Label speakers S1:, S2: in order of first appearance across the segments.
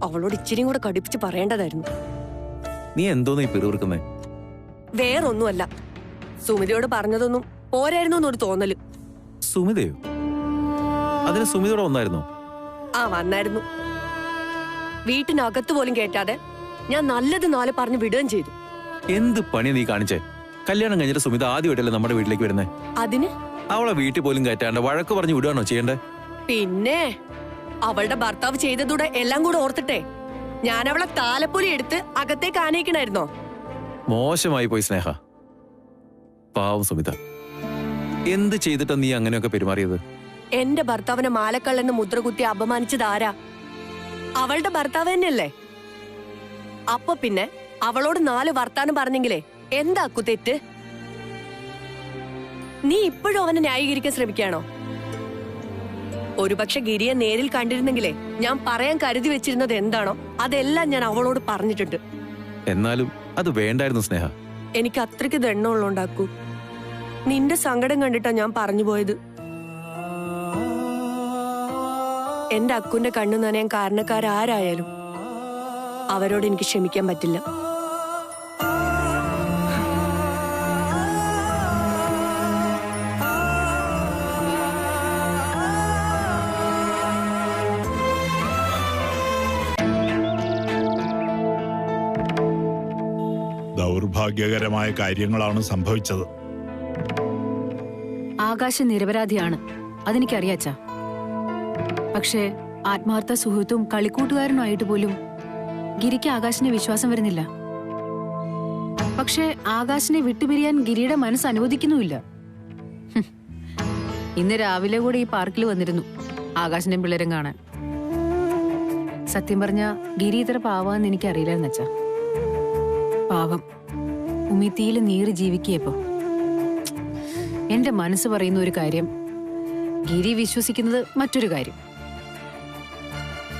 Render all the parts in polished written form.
S1: അവളോട് ഇച്ചിരിയും കൂടെ കടുപ്പിച്ച് പറയേണ്ടതായിരുന്നു.
S2: നീ എന്തോന്ന് ഈ പിറുവിറുക്കുന്നേ?
S1: വേറൊന്നുമല്ല, സുമിതയോട് പറഞ്ഞതൊന്നും പോരായിരുന്നു എന്നൊരു തോന്നല്.
S2: സുമിതയോ? അതിന് സുമിതയോടെ വന്നായിരുന്നോ?
S1: ആ വന്നായിരുന്നു. വീട്ടിനകത്ത് പോലും കേട്ടാതെ ഞാൻ നല്ലത് നാല് പറഞ്ഞു വിടുകയും ചെയ്തു.
S2: എന്ത് പണിയാ നീ കാണിച്ചേ? കല്യാണം കഴിഞ്ഞിട്ട് സുമിത ആദ്യമായിട്ടല്ലേ നമ്മുടെ വീട്ടിലേക്ക് വരുന്നേ?
S1: അതിന്
S2: അവളെ വീട്ടിൽ പോലും കയറ്റാണ്ട് വഴക്ക് പറഞ്ഞു വിടുകയാണോ ചെയ്യണ്ടേ?
S1: പിന്നെ അവളുടെ ഭർത്താവ് ചെയ്തതൂടെ എല്ലാം കൂടെ ഓർത്തിട്ടെ ഞാൻ അവളെ താലപ്പൊലി എടുത്ത് അകത്തേക്ക് ആനയിക്കണായിരുന്നോ?
S2: മോശമായി പോയി സ്നേഹ. പാവം സുമിത. എന്ത് ചെയ്തിട്ടാ നീ അങ്ങനെയൊക്കെ പെരുമാറിയത്?
S1: എന്റെ ഭർത്താവിനെ മാലക്കള്ളെന്ന് മുദ്ര കുത്തി അപമാനിച്ചത് ആരാ? അവളുടെ ഭർത്താവ് തന്നെയല്ലേ? അപ്പൊ പിന്നെ അവളോട് 4 വർത്താനം പറഞ്ഞെങ്കിലേ എന്താക്കു തെറ്റ്? നീ ഇപ്പോഴും അവനെ ന്യായീകരിക്കാൻ ശ്രമിക്കാണോ? ഒരുപക്ഷെ ഗിരിയെ നേരിൽ കണ്ടിരുന്നെങ്കിലേ ഞാൻ പറയാൻ കരുതി വെച്ചിരുന്നത് എന്താണോ അതെല്ലാം ഞാൻ അവളോട് പറഞ്ഞിട്ടുണ്ട്.
S2: എന്നാലും അത് വേണ്ടായിരുന്നു സ്നേഹ.
S1: എനിക്ക് അത്രയ്ക്ക് ദണ്ണമുള്ളണ്ടാക്കൂ. നിന്റെ സങ്കടം കണ്ടിട്ടാ ഞാൻ പറഞ്ഞു പോയത്. എന്റെ അക്കുന്റെ കണ്ണു നനയാൻ കാരണക്കാരാരായാലും അവരോട് എനിക്ക് ക്ഷമിക്കാൻ പറ്റില്ല.
S3: ദൗർഭാഗ്യകരമായ കാര്യങ്ങളാണ് സംഭവിച്ചത്.
S4: ആകാശം നിരപരാധിയാണ്, അതെനിക്കറിയാച്ചാ. പക്ഷേ ആത്മാർത്ഥ സുഹൃത്തും കളിക്കൂട്ടുകാരനുമായിട്ട് പോലും ഗിരിക്ക് ആകാശിനെ വിശ്വാസം വരുന്നില്ല. പക്ഷേ ആകാശിനെ വിട്ടുപിരിയാൻ ഗിരിയുടെ മനസ്സ് അനുവദിക്കുന്നുമില്ല. ഇന്ന് രാവിലെ കൂടെ ഈ പാർക്കിൽ വന്നിരുന്നു ആകാശിന്റെ പിള്ളേരും കാണാൻ. സത്യം പറഞ്ഞ ഗിരി ഇത്ര പാവാന്ന് എനിക്കറിയില്ലെന്ന് വെച്ചാ. പാവം ഉമിത്തിയിൽ നീറി ജീവിക്കുകയപ്പോ എന്റെ മനസ്സ് പറയുന്ന ഒരു കാര്യം, ഗിരി വിശ്വസിക്കുന്നത് മറ്റൊരു കാര്യം.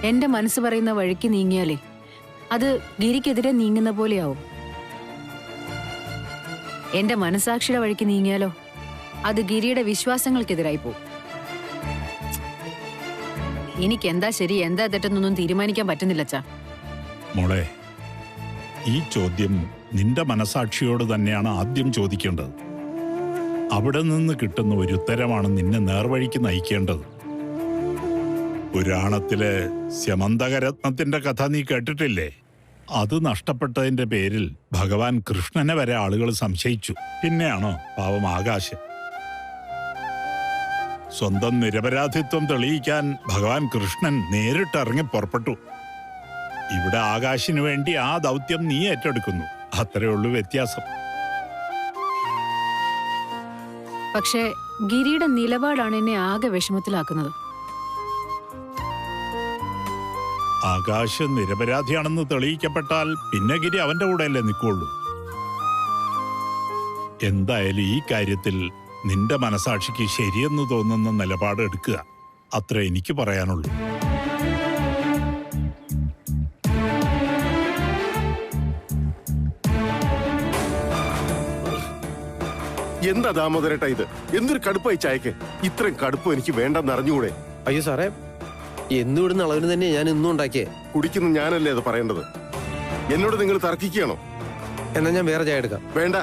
S4: എന്റെ മനസ്സ് പറയുന്ന വഴിക്ക് നീങ്ങിയാലേ അത് ഗിരിക്കെതിരെ നീങ്ങുന്ന പോലെയാവും. എന്റെ മനസാക്ഷിയുടെ വഴിക്ക് നീങ്ങിയാലോ അത് ഗിരിയുടെ വിശ്വാസങ്ങൾക്കെതിരായി പോകും. എനിക്ക് എന്താ ശരി എന്താ തെറ്റെന്നൊന്നും തീരുമാനിക്കാൻ പറ്റുന്നില്ല അച്ഛാ.
S3: മോളെ, ഈ ചോദ്യം നിന്റെ മനസാക്ഷിയോട് തന്നെയാണ് ആദ്യം ചോദിക്കേണ്ടത്. അവിടെ നിന്ന് കിട്ടുന്ന ഒരു ഉത്തരമാണ് നിന്നെ നേർവഴിക്ക് നയിക്കേണ്ടത്. പുരാണത്തിലെ സ്യമന്തകരത്നത്തിന്റെ കഥ നീ കേട്ടിട്ടില്ലേ? അത് നഷ്ടപ്പെട്ടതിന്റെ പേരിൽ ഭഗവാൻ കൃഷ്ണനെ വരെ ആളുകൾ സംശയിച്ചു. പിന്നെയാണോ പാവം ആകാശം? സ്വന്തം നിരപരാധിത്വം തെളിയിക്കാൻ ഭഗവാൻ കൃഷ്ണൻ നേരിട്ടിറങ്ങി പുറപ്പെട്ടു. ഇവിടെ ആകാശിനു വേണ്ടി ആ ദൗത്യം നീ ഏറ്റെടുക്കുന്നു. അത്രേ ഉള്ളൂ വ്യത്യാസം.
S4: പക്ഷേ ഗിരിയുടെ നിലപാടാണ് എന്നെ ആകെ വിഷമത്തിലാക്കുന്നത്.
S3: ആകാശ് നിരപരാധിയാണെന്ന് തെളിയിക്കപ്പെട്ടാൽ പിന്നെ ഗിരി അവന്റെ കൂടെയല്ലേ നിൽക്കുള്ളൂ. എന്തായാലും ഈ കാര്യത്തിൽ നിന്റെ മനസാക്ഷിക്ക് ശരിയെന്ന് തോന്നുന്ന നിലപാട് എടുക്കുക. അത്ര എനിക്ക് പറയാനുള്ളൂ.
S5: എന്താ ദാമോദരേട്ടാ ഇത്? എന്തൊരു കടുപ്പായി ചായക്ക്? ഇത്രയും കടുപ്പം എനിക്ക് വേണ്ടെന്ന് അറിഞ്ഞുകൂടെ?
S6: അയ്യോ സാറേ, എന്നും ഇടുന്ന അളവിന് തന്നെ ഞാൻ ഇന്നും ഉണ്ടാക്കിയേ.
S5: കുടിക്കുന്ന ഞാനല്ലേ അത് പറയേണ്ടത്? എന്നോട് നിങ്ങൾ തർക്കിക്കുകയാണോ?
S6: എന്നാ ഞാൻ വേറെ ചായ എടുക്കാം.
S5: വേണ്ട,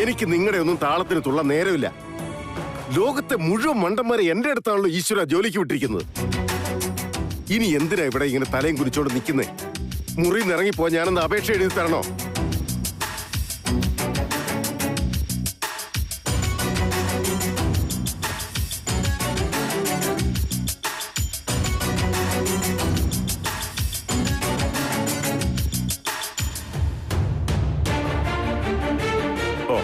S5: എനിക്ക് നിങ്ങളുടെ ഒന്നും താളത്തിന് തുള്ള നേരമില്ല. ലോകത്തെ മുഴുവൻ മണ്ടന്മാരെ എന്റെ അടുത്താണല്ലോ ഈശ്വര ജോലിക്ക് വിട്ടിരിക്കുന്നത്. ഇനി എന്തിനാ ഇവിടെ ഇങ്ങനെ തലയും കുരിച്ചോണ്ട് നിൽക്കുന്നേ? മുറിയിൽ നിന്ന് ഇറങ്ങിപ്പോ ഞാനെന്ന് അപേക്ഷ എഴുതി തരണോ? ഓ,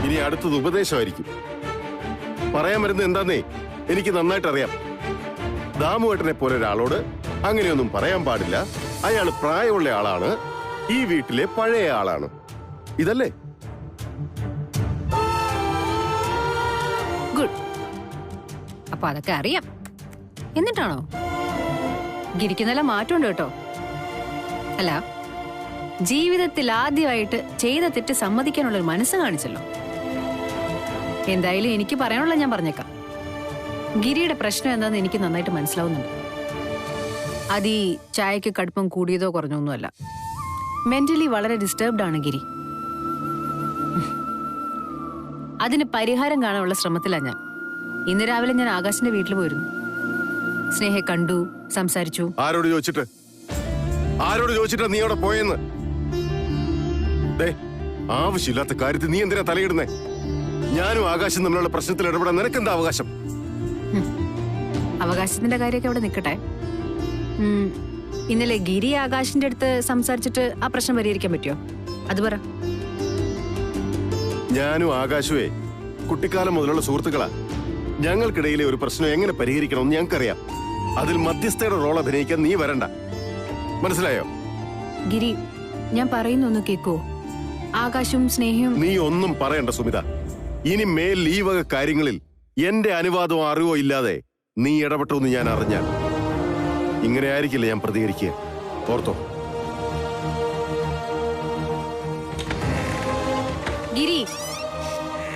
S5: ഇനി അടുത്തത് ഉപദേശമായിരിക്കും. പറയാൻ വരുന്നത് എന്താന്നേ എനിക്ക് നന്നായിട്ട് അറിയാം. ദാമുവേട്ടനെ പോലെ ഒരാളോട് അങ്ങനെയൊന്നും പറയാൻ പാടില്ല. അയാൾ പ്രായമുള്ള ആളാണ്, ഈ വീട്ടിലെ പഴയ ആളാണ്. ഇതല്ലേ?
S4: ഗുഡ്. അപ്പൊ അതൊക്കെ അറിയാം. എന്നിട്ടാണോ? ഗിരിക്ക് നല്ല മാറ്റമുണ്ട് കേട്ടോ. അല്ല, ജീവിതത്തിൽ ആദ്യമായിട്ട് ചെയ്ത തെറ്റ് സമ്മതിക്കാനുള്ളൊരു മനസ്സ് കാണിച്ചല്ലോ. എന്തായാലും എനിക്ക് പറയാനുള്ള ഞാൻ പറഞ്ഞേക്കാം. ഗിരിയുടെ പ്രശ്നം എന്താന്ന് എനിക്ക് നന്നായിട്ട് മനസ്സിലാവുന്നുണ്ട്. അത് ഈ ചായക്ക് കടുപ്പം കൂടിയതോ കുറഞ്ഞൊന്നുമല്ല. മെന്റലി വളരെ ഡിസ്റ്റർബ്ഡ് ആണ് ഗിരി. അതിന് പരിഹാരം കാണാനുള്ള ശ്രമത്തിലാണ് ഞാൻ. ഇന്ന് രാവിലെ ഞാൻ ആകാശിന്റെ വീട്ടിൽ പോയിരുന്നു. സ്നേഹയെ കണ്ടു, സംസാരിച്ചു.
S5: ആരോട് ചോദിച്ചിട്ടാ നീ അവിടെ പോയെന്ന്? ആവശ്യമില്ലാത്ത കാര്യത്തിൽ നീ എന്തിനാ തലയിടുന്നേ? ഞാനും ആകാശം തമ്മിലുള്ള പ്രശ്നത്തിൽ ഇടപെടാൻ നിനക്കെന്താ അവകാശം?
S4: അവകാശത്തിന്റെ കാര്യമൊക്കെ അവിടെ നിൽക്കട്ടെ. ഇന്നലെ ഗിരി ആകാശിന്റെ അടുത്ത് സംസാരിച്ചിട്ട് ആ പ്രശ്നം പരിഹരിക്കാൻ പറ്റുമോ? അത് പറ.
S5: ഞാനും ആകാശുവേ കുട്ടിക്കാലം മുതലുള്ള സുഹൃത്തുക്കളാ. ഞങ്ങൾക്കിടയിലെ ഒരു പ്രശ്നം എങ്ങനെ പരിഹരിക്കണമെന്ന് ഞങ്ങൾക്കറിയാം. അതിൽ മധ്യസ്ഥയുടെ റോൾ അഭിനയിക്കാൻ നീ വരണ്ട. മനസ്സിലായോ?
S4: ഗിരി, ഞാൻ പറയുന്നൊന്ന് കേക്കോ? ആകാശും സ്നേഹയും...
S5: നീ ഒന്നും പറയണ്ട സുമിത. ഇനി മേൽ ഈ വക കാര്യങ്ങളിൽ എന്റെ അനുവാദമോ അറിവോ ഇല്ലാതെ നീ ഇടപെട്ടോന്ന് ഞാൻ അറിഞ്ഞാൽ ഇങ്ങനെ ആയിരിക്കില്ല ഞാൻ പ്രതികരിക്കുക. ഓർത്തോ?
S4: ഗിരി,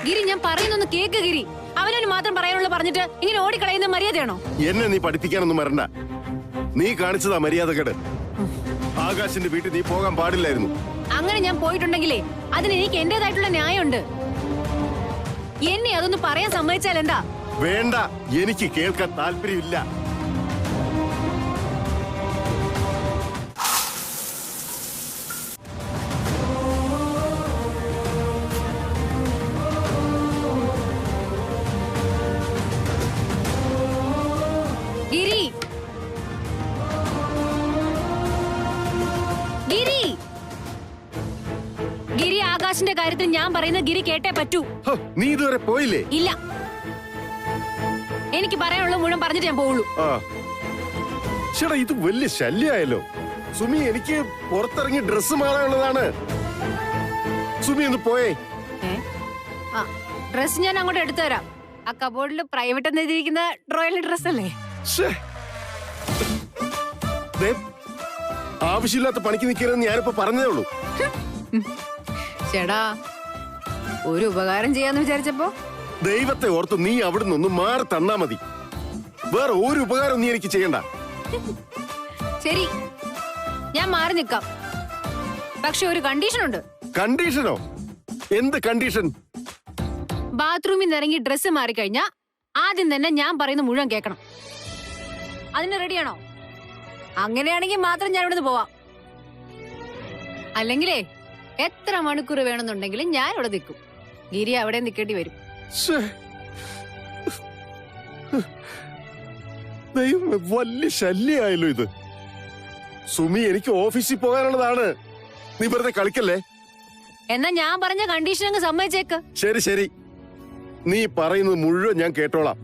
S4: ഗിരി, ഞാൻ പറയുന്നൊന്ന് കേക്ക് ഗിരി. അവനവന് മാത്രം പറയാനുള്ള പറഞ്ഞിട്ട് ഇങ്ങനെ ഓടിക്കളയുന്ന മര്യാദയാണോ?
S5: എന്നെ നീ പഠിപ്പിക്കാനൊന്നും വരണ്ട. നീ കാണിച്ചതാ മര്യാദകേട്. ആകാശിന്റെ വീട്ടിൽ നീ പോകാൻ പാടില്ലായിരുന്നു.
S4: അങ്ങനെ ഞാൻ പോയിട്ടുണ്ടെങ്കിലേ അതിന് എനിക്ക് എന്റേതായിട്ടുള്ള ന്യായമുണ്ട്. എന്നെ അതൊന്ന് പറയാൻ സമ്മതിച്ചാൽ എന്താ?
S5: വേണ്ട, എനിക്ക് കേൾക്കാൻ താല്പര്യമില്ല.
S4: ഗിരി, ഗിരി, ഗിരി, ആകാശിന്റെ കാര്യത്തിൽ ഞാൻ പറയുന്ന ഗിരി കേട്ടേ പറ്റൂ.
S5: നീ ഇതുവരെ പോയില്ലേ?
S4: ഇല്ല, എനിക്ക് പറയാനുള്ള മുഴുവൻ പറഞ്ഞിട്ട് ഞാൻ പോവുള്ളൂ.
S5: ചേട്ടാ, ഇത് വലിയ ശല്യായല്ലോ. സുമി, എനിക്ക് പുറത്തിറങ്ങി ഡ്രസ്സ് മാറാനുള്ളതാണ്. സുമി ഒന്ന് പോയേ.
S4: ഡ്രസ് ഞാൻ അങ്ങോട്ട് എടുത്തു തരാം. ആ കബോർഡിൽ പ്രൈവറ്റ് എന്ന് എഴുതിയിരിക്കുന്ന റോയൽ ഡ്രസ് അല്ലേ?
S5: ആവശ്യമില്ലാത്ത പണിക്ക് നിൽക്കരുതെന്ന് ഞാനിപ്പോ പറഞ്ഞതേ ഉള്ളൂ.
S4: ചേടാ, ഒരു ഉപകാരം ചെയ്യാന്ന് വിചാരിച്ചപ്പോ
S5: ദൈവത്തെ ഓർത്ത് നീ അവിടുന്ന് ഒന്ന് മാറി തന്നാ മതി. വേറെ ഒരു ഉപകാരം നീ എനിക്ക് ചെയ്യണ്ട.
S4: ശരി, ഞാൻ മാറി നിൽക്കാം. പക്ഷെ ഒരു കണ്ടീഷൻ ഉണ്ട്.
S5: കണ്ടീഷനോ? എന്ത് കണ്ടീഷൻ?
S4: ബാത്റൂമിൽ നിന്ന് ഇറങ്ങി ഡ്രസ്സ് മാറിക്കഴിഞ്ഞാ ആദ്യം തന്നെ ഞാൻ പറയുന്ന മുഴുവൻ കേൾക്കണം. അതിന് റെഡിയാണോ? അങ്ങനെയാണെങ്കിൽ മാത്രം ഞാൻ ഇവിടുന്ന് പോവാം. അല്ലെങ്കിലേ എത്ര മണിക്കൂർ വേണമെന്നുണ്ടെങ്കിലും ഞാൻ ഇവിടെ നിൽക്കും. ഗിരി അവിടെ നിൽക്കേണ്ടി വരും.
S5: ദൈവമേ, വലിയ ശല്യായല്ലോ ഇത്. സുമി, എനിക്ക് ഓഫീസിൽ പോകാനുള്ളതാണ്. നീ വെറുതെ കളിക്കല്ലേ.
S4: എന്നാ ഞാൻ പറഞ്ഞ കണ്ടീഷൻ അങ്ങ് സമ്മതിച്ചേക്ക്.
S5: ശരി ശരി, നീ പറയുന്നത് മുഴുവൻ ഞാൻ കേട്ടോളാം.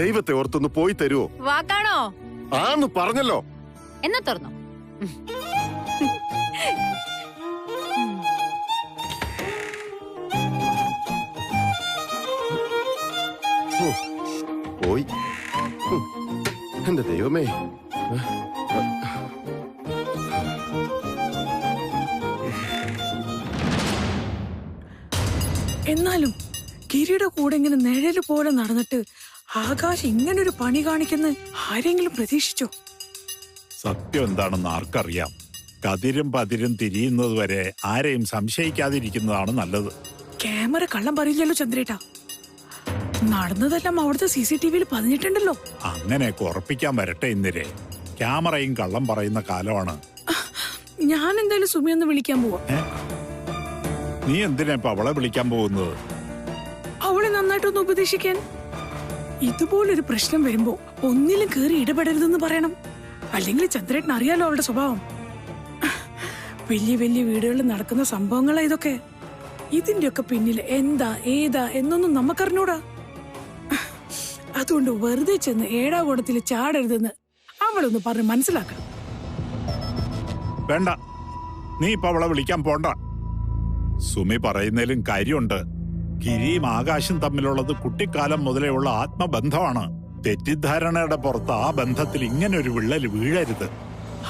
S5: ദൈവത്തെ ഓർത്തൊന്ന് പോയി തരുവോ?
S4: വാക്കാണോ?
S5: ആന്ന് പറഞ്ഞല്ലോ.
S4: എന്നാ തുറന്നോ.
S5: പോയി. എന്റെ ദൈവമേ.
S7: എന്നാലും ഗിരിയുടെ കൂടെ ഇങ്ങനെ നിഴല് പോലെ നടന്നിട്ട് ആകാശ് ഇങ്ങനൊരു പണി കാണിക്കുന്ന ആരെങ്കിലും പ്രതീക്ഷിച്ചോ?
S3: സത്യം എന്താണെന്ന് ആർക്കറിയാം. കതിരും പതിരും തിരിയുന്നത് വരെ ആരെയും സംശയിക്കാതിരിക്കുന്നതാണ് നല്ലത്.
S7: ക്യാമറ കള്ളം പറയില്ലല്ലോ ചന്ദ്രേട്ടാ. നടന്നതെല്ലാം അവിടുത്തെ CCTV-യിൽ പതിഞ്ഞിട്ടുണ്ടല്ലോ.
S3: അങ്ങനെയൊക്കെ ഉറപ്പിക്കാൻ വരട്ടെ ഇന്ദിരേ. ക്യാമറയും കള്ളം പറയുന്ന കാലമാണ്.
S7: ഞാൻ എന്തായാലും സുമി ഒന്ന് വിളിക്കാൻ പോവാ.
S3: നീ എന്തിനാ ഇപ്പൊ അവളെ വിളിക്കാൻ പോകുന്നത്?
S7: അവളെ നന്നായിട്ടൊന്ന് ഉപദേശിക്കാൻ. ഇതുപോലൊരു പ്രശ്നം വരുമ്പോ ഒന്നിലും കേറി ഇടപെടരുതെന്ന് പറയണം. അല്ലെങ്കിൽ ചന്ദ്രേട്ടൻ അറിയാലോ അവളുടെ സ്വഭാവം. വലിയ വലിയ വീടുകളിൽ നടക്കുന്ന സംഭവങ്ങളാ ഇതൊക്കെ. ഇതിന്റെയൊക്കെ പിന്നിൽ എന്താ ഏതാ എന്നൊന്നും നമുക്കറിഞ്ഞൂടാ. അതുകൊണ്ട് വെറുതെ ചെന്ന് ഏടാകൂടത്തിൽ ചാടരുതെന്ന് അവളൊന്ന് പറഞ്ഞ് മനസ്സിലാക്കണം.
S3: വേണ്ട, നീ ഇപ്പൊ അവളെ വിളിക്കാൻ പോണ്ട. സുമി പറയുന്നതിലും കാര്യമുണ്ട്. ഗിരിയും ആകാശം തമ്മിലുള്ളത് കുട്ടിക്കാലം മുതലേ ഉള്ള ആത്മബന്ധമാണ്. തെറ്റിദ്ധാരണയുടെ പുറത്ത് ആ ബന്ധത്തിൽ ഇങ്ങനെ ഒരു വിള്ളൽ വീഴരുത്.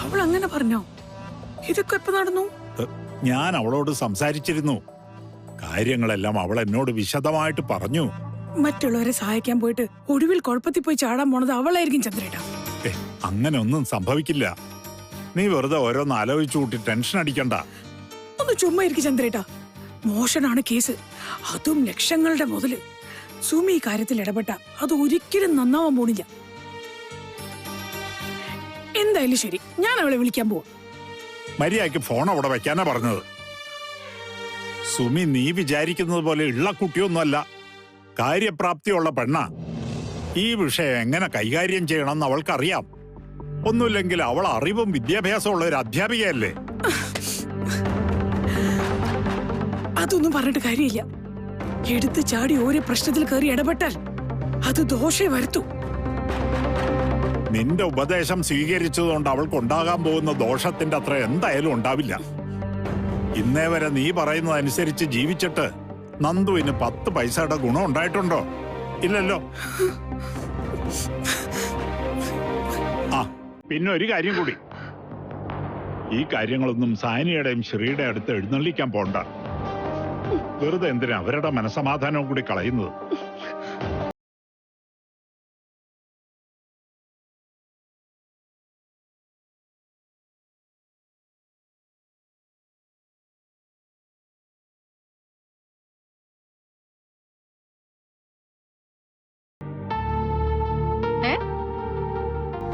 S7: അവൾ അങ്ങനെ പറഞ്ഞോ? ഇതൊക്കെ എപ്പോ നടന്നു?
S3: ഞാൻ അവളോട് സംസാരിച്ചിരുന്നു. കാര്യങ്ങളെല്ലാം അവൾ എന്നോട് വിശദമായിട്ട് പറഞ്ഞു.
S7: മറ്റുള്ളവരെ സഹായിക്കാൻ പോയിട്ട് ഒടുവിൽ കുഴപ്പത്തിൽ പോയി ചാടാൻ പോണത് അവളായിരിക്കും ചന്ദ്രേട്ടാ.
S3: അങ്ങനെ ഒന്നും സംഭവിക്കില്ല. നീ വെറുതെ ഓരോന്ന് ആലോചിച്ചു കൂട്ടി ടെൻഷൻ അടിക്കണ്ട.
S7: ഒന്ന് ചുമ്മാ ഇരിക്കും ചന്ദ്രേട്ടാ. മോഷണാണ് കേസ്, അതും ലക്ഷങ്ങളുടെ മുതല്. സുമി ഈ കാര്യത്തിൽ ഇടപെട്ട അത് ഒരിക്കലും നന്നാവാൻ പോണില്ല. എന്തായാലും ശരി, ഞാൻ അവളെ വിളിക്കാൻ പോവാ.
S3: മര്യാദയ്ക്ക് ഫോൺ അവിടെ വെക്കാനാ പറഞ്ഞത്. സുമി നീ വിചാരിക്കുന്നത് പോലെ ഉള്ള കുട്ടിയൊന്നുമല്ല, കാര്യപ്രാപ്തിയുള്ള പെണ്ണാ. ഈ വിഷയം എങ്ങനെ കൈകാര്യം ചെയ്യണമെന്ന് അവൾക്കറിയാം. ഒന്നുമില്ലെങ്കിൽ അവൾ അറിവും വിദ്യാഭ്യാസമുള്ള ഒരു അധ്യാപികയല്ലേ.
S7: അതൊന്നും പറഞ്ഞിട്ട് കാര്യമില്ല. എടുത്ത് ചാടി ഓരോ പ്രശ്നത്തിൽ കയറി ഇടപെട്ടാൽ അത് ദോഷേ വരുത്തൂ.
S3: നിന്റെ ഉപദേശം സ്വീകരിച്ചതുകൊണ്ട് അവൾക്കുണ്ടാകാൻ പോകുന്ന ദോഷത്തിന്റെ അത്ര എന്തായാലും ഉണ്ടാവില്ല. ഇന്നേ വരെ നീ പറയുന്നതനുസരിച്ച് ജീവിച്ചിട്ട് നന്ദുവിന് 10 പൈസയുടെ ഗുണം ഉണ്ടായിട്ടുണ്ടോ? ഇല്ലല്ലോ. ആ പിന്നെ ഒരു കാര്യം കൂടി, ഈ കാര്യങ്ങളൊന്നും സാനിയുടെയും ശ്രീയുടെ അടുത്ത് എഴുന്നള്ളിക്കാൻ പോണ്ട. വെറുതെ എന്തിനാ അവരുടെ മനസമാധാനവും കൂടി കളയുന്നത്?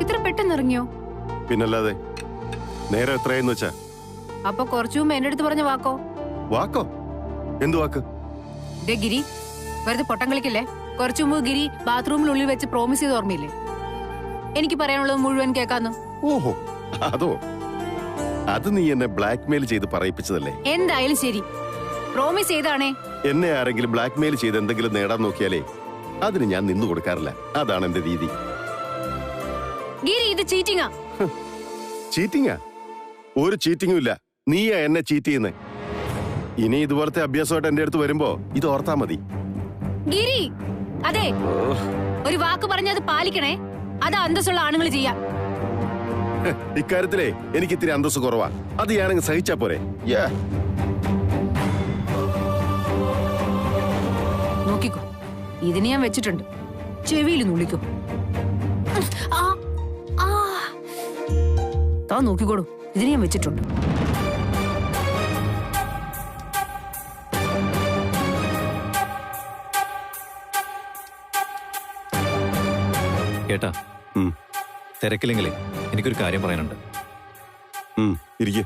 S4: ഇത്ര പെട്ടെന്ന് ഇറങ്ങിയോ?
S5: പിന്നല്ലാതെ. നേരെ എത്രയെന്ന് വെച്ചാ?
S4: അപ്പൊ കുറച്ചു മുമ്പ് എന്റെ അടുത്ത് പറഞ്ഞ വാക്കോ?
S5: വാക്കോ? എന്തു വാക്ക്?
S4: ദേ ഗിരി, വെറുതെ പൊട്ടം കളിക്കില്ലേ. കുറച്ചു മുമ്പ് ഗിരി ബാത്റൂമിനുള്ളിൽ വെച്ച് പ്രോമിസ് ചെയ്ത് ഓർമ്മയില്ലേ? എനിക്ക് പറയാനുള്ളത് മുഴുവൻ കേൾക്കാന്നു.
S5: ഓഹോ, അതോ? അത് നീ എന്നെ ബ്ലാക്ക്മെയിൽ ചെയ്ത് പറയിപ്പിച്ചതല്ലേ?
S4: എന്തായാലും ശരി, പ്രോമിസ് ചെയ്താണേ.
S5: എന്നെ ആരെങ്കിലും ബ്ലാക്ക്മെയിൽ ചെയ്ത് എന്തെങ്കിലും നേടാൻ നോക്കിയാലേ അതിന് ഞാൻ നിന്നു കൊടുക്കാറില്ല. അതാണ് എന്റെ രീതി.
S4: ഗിരി, ഇത് ചീറ്റിംഗാ.
S5: ചീറ്റിംഗാ? ഒരു ചീറ്റിംഗും ഇല്ല. നീയാ എന്നെ ചീറ്റ് ചെയ്യുന്നേ. ഇനി ഇതുപോലത്തെ അഭ്യാസമായിട്ട് എന്റെ അടുത്ത് വരുമ്പോ ഇത് ഓർത്താ മതി.
S4: ഗിരി, അതെ, ഒരു വാക്ക് പറഞ്ഞത് പാലിക്കണേ. അത് അന്തസ്സുള്ള ആണുങ്ങൾ ചെയ്യാം.
S5: ഇക്കാര്യത്തിലേ എനിക്ക് ഇത്തിരി അന്തസ്സ് കുറവാ. അത് ഞാനങ്ങ് സഹിച്ചാ പോരെ.
S4: നോക്കിക്കോ, ഇതിന് ഞാൻ വെച്ചിട്ടുണ്ട്. ചെവിയിൽ നുള്ളിക്കോ. താ നോക്കിക്കോളൂ, ഇതിന് ഞാൻ വെച്ചിട്ടുണ്ട്.
S2: കേട്ടാ, തിരക്കില്ലെങ്കിലേ എനിക്കൊരു കാര്യം പറയാനുണ്ട്.
S5: ഇരിക്കെ.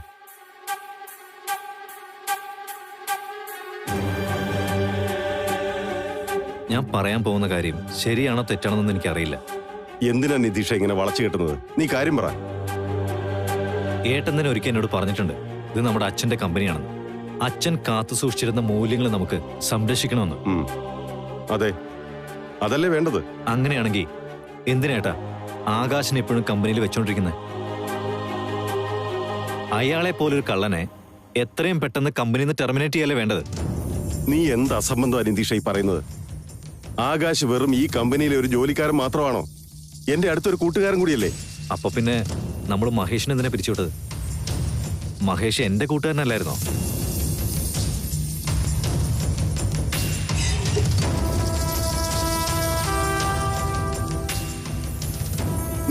S2: ഞാൻ പറയാൻ പോകുന്ന കാര്യം ശരിയാണോ തെറ്റാണെന്നൊന്നും എനിക്കറിയില്ല.
S5: എന്തിനാ നിതീഷ ഇങ്ങനെ വളച്ചു കെട്ടുന്നത്? നീ കാര്യം പറ.
S2: ഏട്ടൻ തന്നെ ഒരിക്കൽ എന്നോട് പറഞ്ഞിട്ടുണ്ട്, ഇത് നമ്മുടെ അച്ഛന്റെ കമ്പനിയാണെന്ന്. അച്ഛൻ കാത്തു സൂക്ഷിച്ചിരുന്ന മൂല്യങ്ങൾ നമുക്ക് സംരക്ഷിക്കണമെന്ന്.
S5: അതെ, അതല്ലേ വേണ്ടത്.
S2: അങ്ങനെയാണെങ്കിൽ എന്തിനേട്ടാ ആകാശിനെ എപ്പോഴും കമ്പനിയിൽ വെച്ചോണ്ടിരിക്കുന്നത്? അയാളെ പോലൊരു കള്ളനെ എത്രയും പെട്ടെന്ന് കമ്പനിയിൽ നിന്ന് ടെർമിനേറ്റ് ചെയ്യല്ലേ വേണ്ടത്.
S5: നീ എന്ത് അസംബന്ധമാണ് നിതീഷ ഈ പറയുന്നത്? ആകാശ് വെറും ഈ കമ്പനിയിലെ ഒരു ജോലിക്കാരൻ മാത്രമാണോ? എന്റെ അടുത്തൊരു കൂട്ടുകാരൻ കൂടിയല്ലേ.
S2: അപ്പൊ പിന്നെ നമ്മൾ മഹേഷിനെ എന്തിനാ പിരിച്ചുവിട്ടത്? മഹേഷ് എന്റെ കൂട്ടുകാരനല്ലായിരുന്നോ?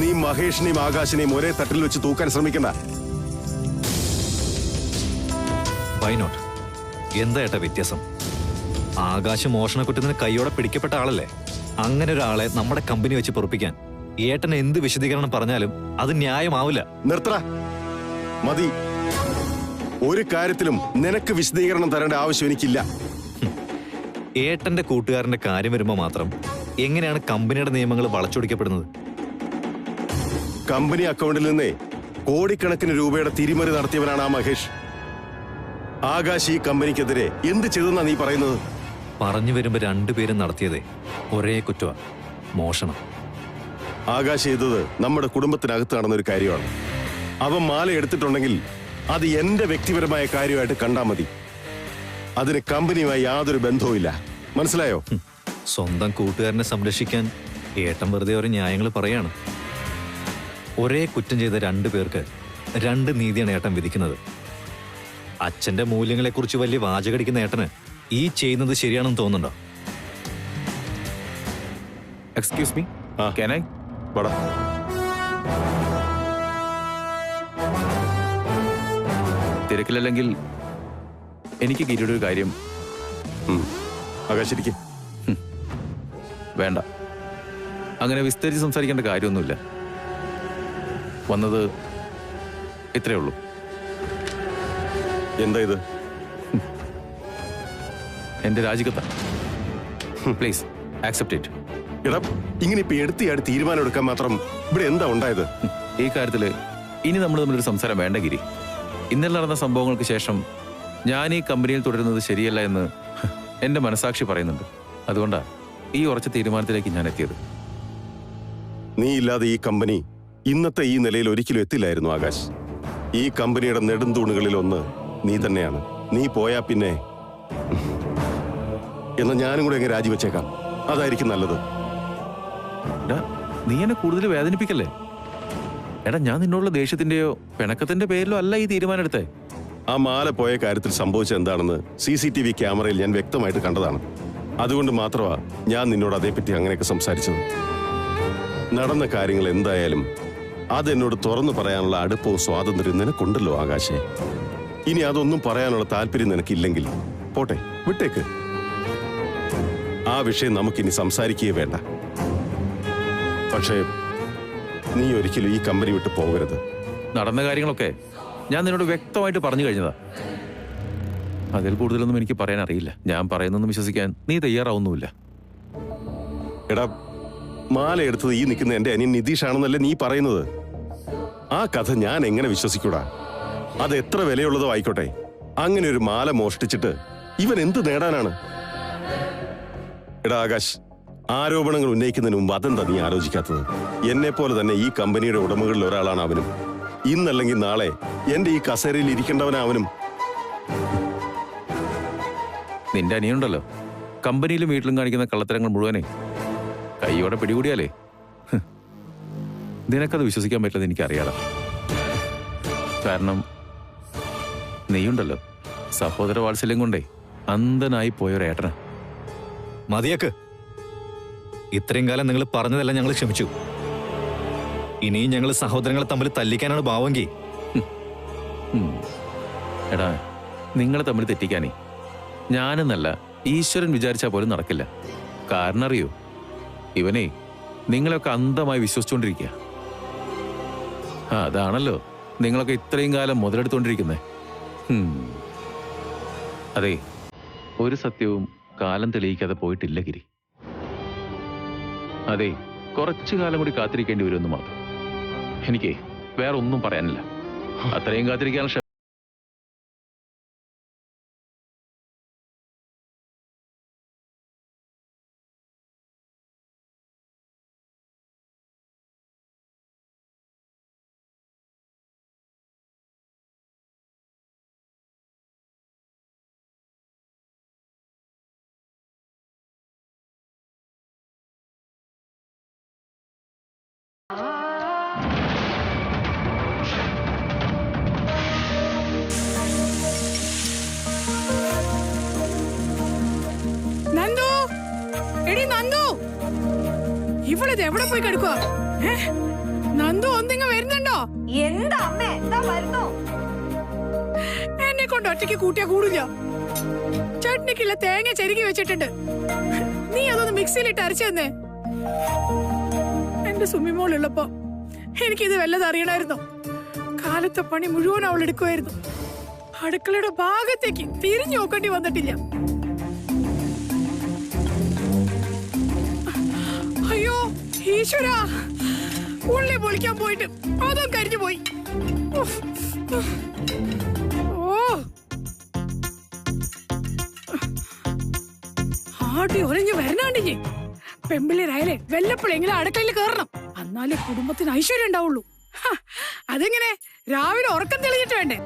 S5: നീ മഹേഷിനെയും ആകാശിനെയും ഒരേ തട്ടിൽ വെച്ച് തൂക്കാൻ ശ്രമിക്കണ്ട.
S2: Why not? എന്താ ഏട്ടാ വ്യത്യാസം? ആകാശ് മോഷണക്കുറ്റത്തിന് കൈയോടെ പിടിക്കപ്പെട്ട ആളല്ലേ. അങ്ങനെ ഒരാളെ നമ്മുടെ കമ്പനി വെച്ച് പൊറപ്പിക്കാൻ ഏട്ടൻ എന്ത് വിശദീകരണം പറഞ്ഞാലും അത് ന്യായമാവില്ല.
S5: നിർത്തറ, മതി. ഒരു കാര്യത്തിലും നിനക്ക് വിശദീകരണം തരേണ്ട ആവശ്യം എനിക്കില്ല.
S2: ഏട്ടന്റെ കൂട്ടുകാരന്റെ കാര്യം വരുമ്പോ മാത്രം എങ്ങനെയാണ് കമ്പനിയുടെ നിയമങ്ങൾ വളച്ചൊടിക്കപ്പെടുന്നത്?
S5: കമ്പനി അക്കൗണ്ടിൽ നിന്നേ കോടിക്കണക്കിന് രൂപയുടെ തിരിമറി നടത്തിയവനാണ് ആ മഹേഷ്. ആകാശ് ഈ കമ്പനിക്കെതിരെ എന്ത് ചെയ്തെന്നാ നീ പറയുന്നത്?
S2: പറഞ്ഞു വരുമ്പോ രണ്ടുപേരും നടത്തിയതേ ഒരേ കുറ്റവാ, മോഷണം.
S5: ആകാശ് ചെയ്തത് നമ്മുടെ കുടുംബത്തിനകത്ത് നടന്നൊരു കാര്യമാണ്. അവൻ മാല എടുത്തിട്ടുണ്ടെങ്കിൽ അത് എന്റെ വ്യക്തിപരമായ കാര്യമായിട്ട് കണ്ടാ മതി. അതിന് കമ്പനിയുമായി യാതൊരു ബന്ധവുമില്ല. മനസ്സിലായോ?
S2: സ്വന്തം കൂട്ടുകാരനെ സംരക്ഷിക്കാൻ ഏട്ടൻ വെറുതെ ഓരോ ന്യായങ്ങൾ പറയാണ്. ഒരേ കുറ്റം ചെയ്ത രണ്ടുപേർക്ക് രണ്ട് നീതിയാണ് ഏട്ടൻ വിധിക്കുന്നത്. അച്ഛന്റെ മൂല്യങ്ങളെക്കുറിച്ച് വലിയ വാചകടിക്കുന്ന ഏട്ടന് ഈ ചെയ്യുന്നത് ശരിയാണെന്ന് തോന്നുന്നുണ്ടോ?
S8: Excuse me, can I?
S5: വാടാ.
S8: തിരക്കിലല്ലെങ്കിൽ എനിക്ക് ഗിരിയുടെ ഒരു കാര്യം.
S5: ആകാശിരിക്കും.
S8: വേണ്ട, അങ്ങനെ വിസ്തരിച്ച് സംസാരിക്കേണ്ട കാര്യമൊന്നുമില്ല. വന്നത് ഇത്രയേ ഉള്ളൂ.
S5: എന്താ ഇത്?
S8: എന്റെ രാജിക്കത്ത. Please accept it.
S5: എടാ, ഇങ്ങനെ ഇപ്പൊ എടുത്തിയാടി തീരുമാനം എടുക്കാൻ മാത്രം ഇവിടെ എന്താ ഉണ്ടായത്?
S8: ഈ കാര്യത്തില് ഇനി നമ്മൾ തമ്മിലൊരു സംസാരം വേണ്ട ഗിരി. ഇന്നലെ നടന്ന സംഭവങ്ങൾക്ക് ശേഷം ഞാൻ ഈ കമ്പനിയിൽ തുടരുന്നത് ശരിയല്ല എന്ന് എന്റെ മനസാക്ഷി പറയുന്നുണ്ട്. അതുകൊണ്ടാ ഈ ഉറച്ച തീരുമാനത്തിലേക്ക് ഞാൻ എത്തിയത്.
S5: നീ ഇല്ലാതെ ഈ കമ്പനി ഇന്നത്തെ ഈ നിലയിൽ ഒരിക്കലും എത്തില്ലായിരുന്നു ആകാശ്. ഈ കമ്പനിയുടെ നെടുന്തൂണുകളിൽ ഒന്ന് നീ തന്നെയാണ്. നീ പോയാ പിന്നെ എന്നാ ഞാനും കൂടെ അങ്ങ് രാജിവെച്ചേക്കാം. അതായിരിക്കും നല്ലത്.
S8: എടാ, നീ എന്നെ കൂടുതൽ വേദനിപ്പിക്കല്ലേ. എടാ, ഞാൻ നിന്നോടുള്ള ദേഷ്യത്തിന്റെയോ പിണക്കത്തിന്റെ പേരിലോ അല്ല ഈ തീരുമാനം എടുത്തേ.
S5: ആ മാല പോയ കാര്യത്തിൽ സംഭവിച്ചത് എന്താണെന്ന് CCTV ക്യാമറയിൽ ഞാൻ വ്യക്തമായിട്ട് കണ്ടതാണ്. അതുകൊണ്ട് മാത്രമാ ഞാൻ നിന്നോട് അതേപ്പറ്റി അങ്ങനെയൊക്കെ സംസാരിച്ചത്. നടന്ന കാര്യങ്ങൾ എന്തായാലും അതെന്നോട് തുറന്നു പറയാനുള്ള അടുപ്പവും സ്വാതന്ത്ര്യം നിനക്കുണ്ടല്ലോ ആകാശേ. ഇനി അതൊന്നും പറയാനുള്ള താല്പര്യം നിനക്കില്ലെങ്കിൽ പോട്ടെ, വിട്ടേക്ക്. ആ വിഷയം നമുക്കിനി സംസാരിക്കുകയേ വേണ്ട. പക്ഷേ നീ ഒരിക്കലും ഈ കമ്പനി വിട്ട് പോകരുത്.
S8: നടന്ന കാര്യങ്ങളൊക്കെ ഞാൻ നിന്നോട് വ്യക്തമായിട്ട് പറഞ്ഞു കഴിഞ്ഞതാ. അതിൽ കൂടുതലൊന്നും എനിക്ക് പറയാൻ അറിയില്ല. ഞാൻ പറയുന്നൊന്നും വിശ്വസിക്കാൻ നീ തയ്യാറാവുന്നുമില്ല.
S5: എടാ, മാല എടുത്തത് ഈ നിൽക്കുന്ന എന്റെ അനിയൻ നിതീഷ് ആണെന്നല്ലേ നീ പറയുന്നത്? ആ കഥ ഞാൻ എങ്ങനെ വിശ്വസിക്കൂടാ? അത് എത്ര വിലയുള്ളതോ ആയിക്കോട്ടെ, അങ്ങനെ ഒരു മാല മോഷ്ടിച്ചിട്ട് ഇവൻ എന്ത് നേടാനാണ്? എടാ ആകാശ്, ആരോപണങ്ങൾ ഉന്നയിക്കുന്നതിന് മുമ്പ് അതെന്താ നീ ആലോചിക്കാത്തത്? എന്നെ പോലെ തന്നെ ഈ കമ്പനിയുടെ ഉടമകളിൽ ഒരാളാണ് അവനും. ഇന്നല്ലെങ്കിൽ നാളെ എന്റെ ഈ കസേരയിൽ ഇരിക്കേണ്ടവനാ അവനും.
S8: നിന്റെ അനിയനുണ്ടല്ലോ, കമ്പനിയിലും വീട്ടിലും കാണിക്കുന്ന കള്ളത്തരങ്ങൾ മുഴുവനെ കൈയോടെ പിടികൂടിയാലേ നിനക്കത് വിശ്വസിക്കാൻ പറ്റില്ലെന്ന് എനിക്കറിയാം. കാരണം നീയുണ്ടല്ലോ സഹോദര വാത്സല്യം കൊണ്ടേ അന്ധനായി പോയൊരേട്ടന.
S2: മതിയാക്ക്. ഇത്രയും കാലം നിങ്ങൾ പറഞ്ഞതെല്ലാം ഞങ്ങൾ ക്ഷമിച്ചു. ഇനിയും ഞങ്ങൾ സഹോദരങ്ങളെ തമ്മിൽ തല്ലിക്കാനാണ് ഭാവമെങ്കിൽ
S8: എടാ, നിങ്ങളെ തമ്മിൽ തെറ്റിക്കാനേ ഞാനെന്നല്ല ഈശ്വരൻ വിചാരിച്ചാൽ പോലും നടക്കില്ല. കാരണം അറിയോ, ഇവനെ നിങ്ങളൊക്കെ അന്ധമായി വിശ്വസിച്ചുകൊണ്ടിരിക്കുക. അതാണല്ലോ നിങ്ങളൊക്കെ ഇത്രയും കാലം മുതലെടുത്തോണ്ടിരിക്കുന്നേ. അതെ, ഒരു സത്യവും കാലം തെളിയിക്കാതെ പോയിട്ടില്ല ഗിരി. അതെ, കുറച്ചു കാലം കൂടി കാത്തിരിക്കേണ്ടി വരുമെന്ന് മാത്രം. എനിക്ക് വേറെ ഒന്നും പറയാനില്ല. അത്രയും കാത്തിരിക്കാൻ
S7: നന്ദു, എടി നന്ദു, ഇവളിത് എവിടെ പോയി കിടക്കുക? നന്ദു ഒന്നിങ്ങ വരുന്നുണ്ടോ?
S1: എന്താ അമ്മേ, എന്താ വരുന്നു?
S7: എന്നെ കൊണ്ട് ഒറ്റയ്ക്ക് കൂട്ടിയാ കൂടില്ല. ചട്നിക്കുള്ള തേങ്ങ ചെരുകി വെച്ചിട്ടുണ്ട്. നീ അതൊന്ന് മിക്സിയിലിട്ട് അരച്ചു തന്നെ. എന്റെ സുമിമോളുള്ളപ്പോ എനിക്കിത് വല്ലത് അറിയണമായിരുന്നു. കാലത്തെ പണി മുഴുവൻ അവൾ എടുക്കുമായിരുന്നു. അടുക്കളയുടെ ഭാഗത്തേക്ക് തിരിഞ്ഞു നോക്കേണ്ടി വന്നിട്ടില്ല. അയ്യോ ഈശ്വരാ, ഉള്ളി പൊളിക്കാൻ പോയിട്ട് അതും കരിഞ്ഞു പോയി. ഓ, ആട്ടി ഒരഞ്ഞു വരണാണ്ടിഞ്ഞ്. പെമ്പിള്ളേരായാലേ വല്ലപ്പോഴെങ്കിലും അടുക്കളയിൽ കയറണം, എന്നാലേ കുടുംബത്തിന് ഐശ്വര്യം ഉണ്ടാവുള്ളൂ. അതെങ്ങനെ? രാവിലെ ഉറക്കം തെളിഞ്ഞിട്ട് വേണ്ടേ?